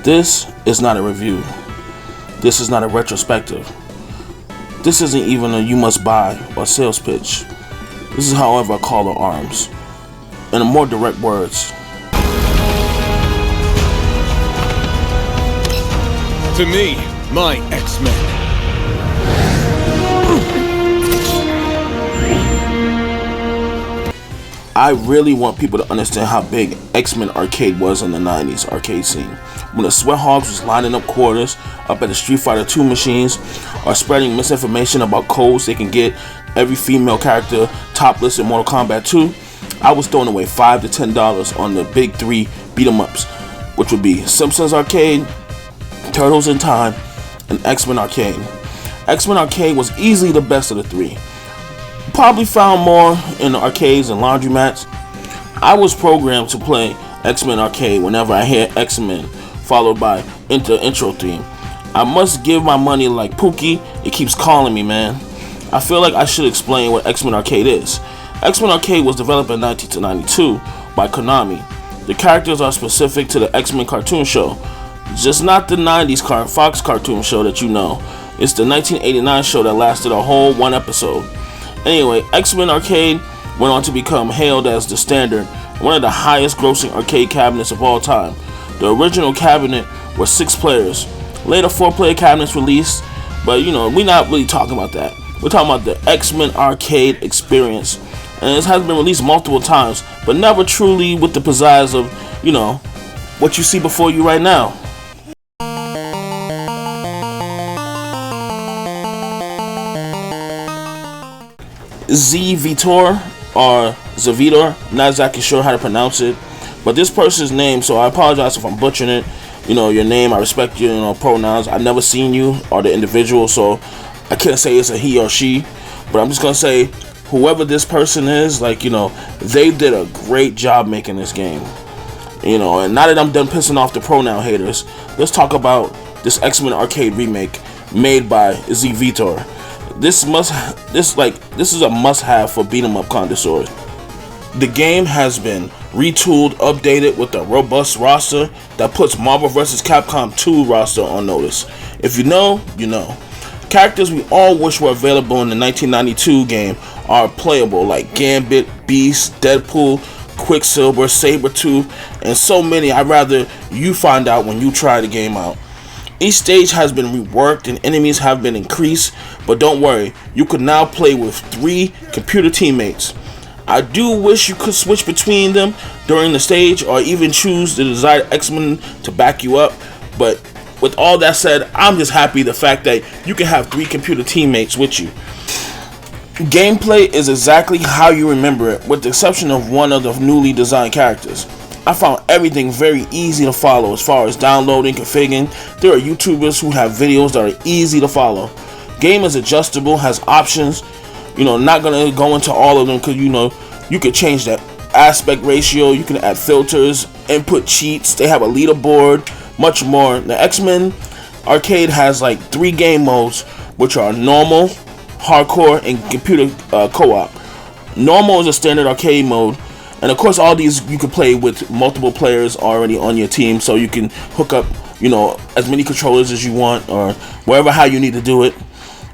This is not a review. This is not a retrospective. This isn't even a you must buy or sales pitch. This is however I call to arms. In more direct words. To me, my X-Men. I really want people to understand how big Xmen Arcade was in the 90s arcade scene. When the Sweat Hogs was lining up quarters up at the Street Fighter 2 machines or spreading misinformation about codes they can get every female character topless in Mortal Kombat 2, I was throwing away $5 to $10 on the big three beat 'em ups, which would be Simpsons Arcade, Turtles in Time, and Xmen Arcade. Xmen Arcade was easily the best of the three. Probably found more in the arcades and laundromats. I was programmed to play Xmen Arcade whenever I hear X-Men followed by intro theme. I must give my money like Pookie, it keeps calling me, man. I feel like I should explain what Xmen Arcade is. Xmen Arcade was developed in 1992 by Konami. The characters are specific to the X-Men cartoon show, just not the 90s Fox cartoon show that you know. It's the 1989 show that lasted a whole one episode. Anyway, Xmen Arcade went on to become hailed as the standard, one of the highest grossing arcade cabinets of all time. The original cabinet was 6 players. Later 4-player cabinets released, but we're not really talking about that. We're talking about the Xmen Arcade experience. And it has been released multiple times, but never truly with the pizzazz of, what you see before you right now. Z-Vitor or Z-Vitor, not exactly sure how to pronounce it, but this person's name, so I apologize if I'm butchering it. Your name, I respect your pronouns. I've never seen you or the individual, so I can't say it's a he or she, but I'm just gonna say whoever this person is, they did a great job making this game. And now that I'm done pissing off the pronoun haters, let's talk about this X-Men Arcade Remake made by Z-Vitor. This is a must-have for beat 'em up condseuirs. The game has been retooled, updated with a robust roster that puts Marvel vs. Capcom 2 roster on notice. If you know, you know. Characters we all wish were available in the 1992 game are playable, like Gambit, Beast, Deadpool, Quicksilver, Sabretooth, and so many I'd rather you find out when you try the game out. Each stage has been reworked and enemies have been increased, but don't worry, you can now play with 3 computer teammates. I do wish you could switch between them during the stage or even choose the desired X-Men to back you up, but with all that said, I'm just happy the fact that you can have 3 computer teammates with you. Gameplay is exactly how you remember it, with the exception of one of the newly designed characters. I found everything very easy to follow as far as downloading, configuring. There are YouTubers who have videos that are easy to follow. Game is adjustable, has options. Not gonna go into all of them because you could change that aspect ratio, you can add filters, input cheats, they have a leaderboard, much more. The Xmen Arcade has 3 game modes, which are normal, hardcore, and computer co-op. Normal is a standard arcade mode. And of course, all these you can play with multiple players already on your team, so you can hook up, as many controllers as you want, or how you need to do it.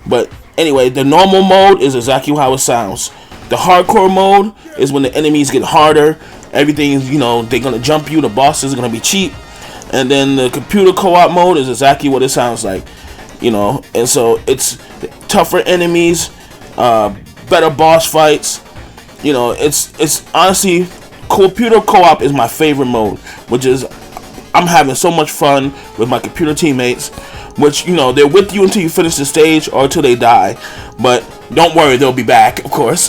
But anyway, the normal mode is exactly how it sounds. The hardcore mode is when the enemies get harder. Everything is, they're gonna jump you. The bosses are gonna be cheap. And then the computer co-op mode is exactly what it sounds like, And so it's tougher enemies, better boss fights. It's honestly, computer co-op is my favorite mode, which is I'm having so much fun with my computer teammates, which they're with you until you finish the stage or until they die, but don't worry, they'll be back, of course.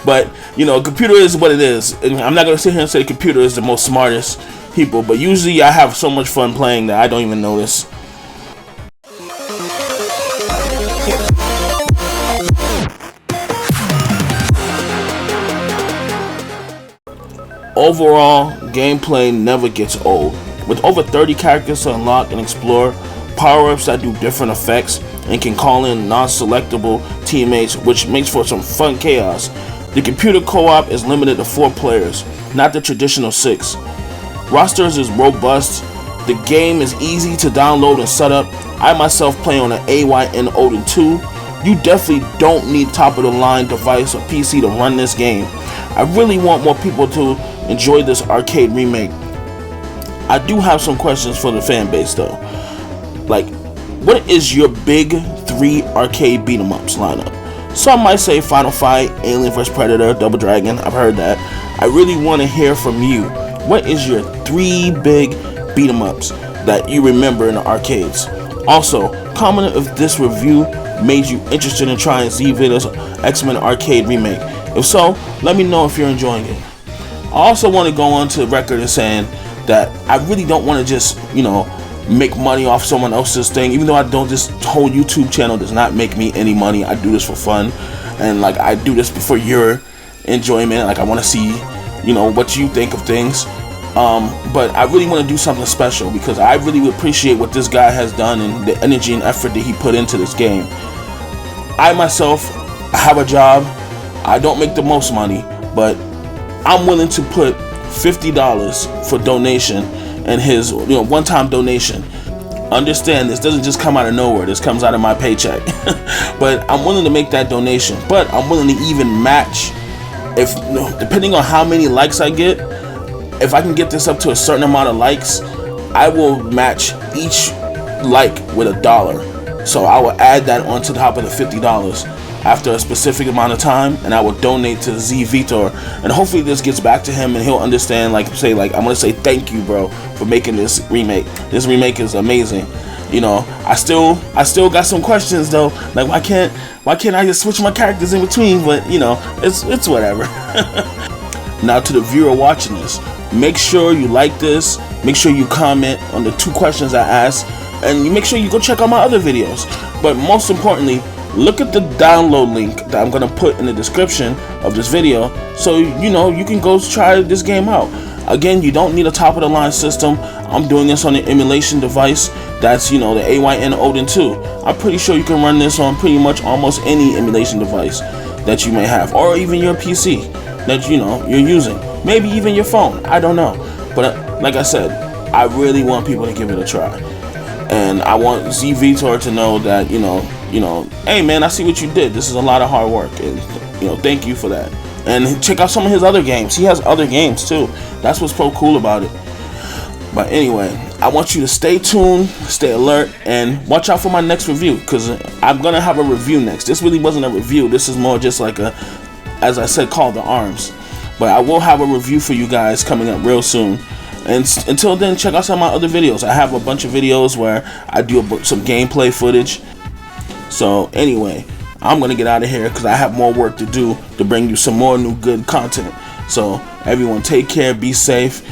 But computer is what it is, and I'm not gonna sit here and say computer is the most smartest people, but usually I have so much fun playing that I don't even notice. Overall, gameplay never gets old. With over 30 characters to unlock and explore, power-ups that do different effects, and can call in non-selectable teammates, which makes for some fun chaos. The computer co-op is limited to 4 players, not the traditional 6. Rosters is robust, The game is easy to download and set up. I myself play on an AYN Odin 2. You definitely don't need top of the line device or PC to run this game. I really want more people to enjoy this arcade remake. I do have some questions for the fan base though. Like, what is your big 3 arcade beat 'em ups lineup? Some might say Final Fight, Alien vs Predator, Double Dragon. I've heard that. I really want to hear from you. What is your 3 big beat 'em ups that you remember in the arcades? Also, comment if this review made you interested in trying Z-Vitors X-Men Arcade Remake. If so, let me know if you're enjoying it. I also want to go on to the record and saying that I really don't want to just, make money off someone else's thing. Even though I don't, this whole YouTube channel does not make me any money. I do this for fun, and like I do this for your enjoyment. Like I want to see, what you think of things. But I really want to do something special because I really appreciate what this guy has done and the energy and effort that he put into this game. I myself have a job. I don't make the most money, but I'm willing to put $50 for donation and his one-time donation. Understand, this doesn't just come out of nowhere. This comes out of my paycheck. But I'm willing to make that donation. But I'm willing to even match, if depending on how many likes I get. If I can get this up to a certain amount of likes, I will match each like with $1. So I will add that onto the top of the $50 after a specific amount of time, and I will donate to Z-Vitor, and hopefully this gets back to him and he'll understand. I'm gonna say thank you, bro, for making this remake. This remake is amazing. I still got some questions though. Like why can't I just switch my characters in between? But it's whatever. Now to the viewer watching this, make sure you like this, make sure you comment on the 2 questions I asked, and you make sure you go check out my other videos. But most importantly, look at the download link that I'm gonna put in the description of this video, so you can go try this game out. Again, you don't need a top of the line system. I'm doing this on an emulation device that's the AYN Odin 2. I'm pretty sure you can run this on pretty much almost any emulation device that you may have, or even your PC that you're using, maybe even your phone. I don't know, but like I said, I really want people to give it a try, and I want Z-Vitor to know that hey man, I see what you did. This is a lot of hard work, and thank you for that. And check out some of his other games. He has other games too. That's what's so cool about it. But anyway, I want you to stay tuned, stay alert, and watch out for my next review, because I'm gonna have a review next. This really wasn't a review. This is more just like a, as I said, call to arms. But I will have a review for you guys coming up real soon. And until then, check out some of my other videos. I have a bunch of videos where I do some gameplay footage. So anyway, I'm gonna get out of here because I have more work to do to bring you some more new good content. So everyone, take care, be safe.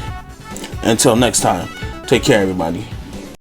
Until next time, take care, everybody.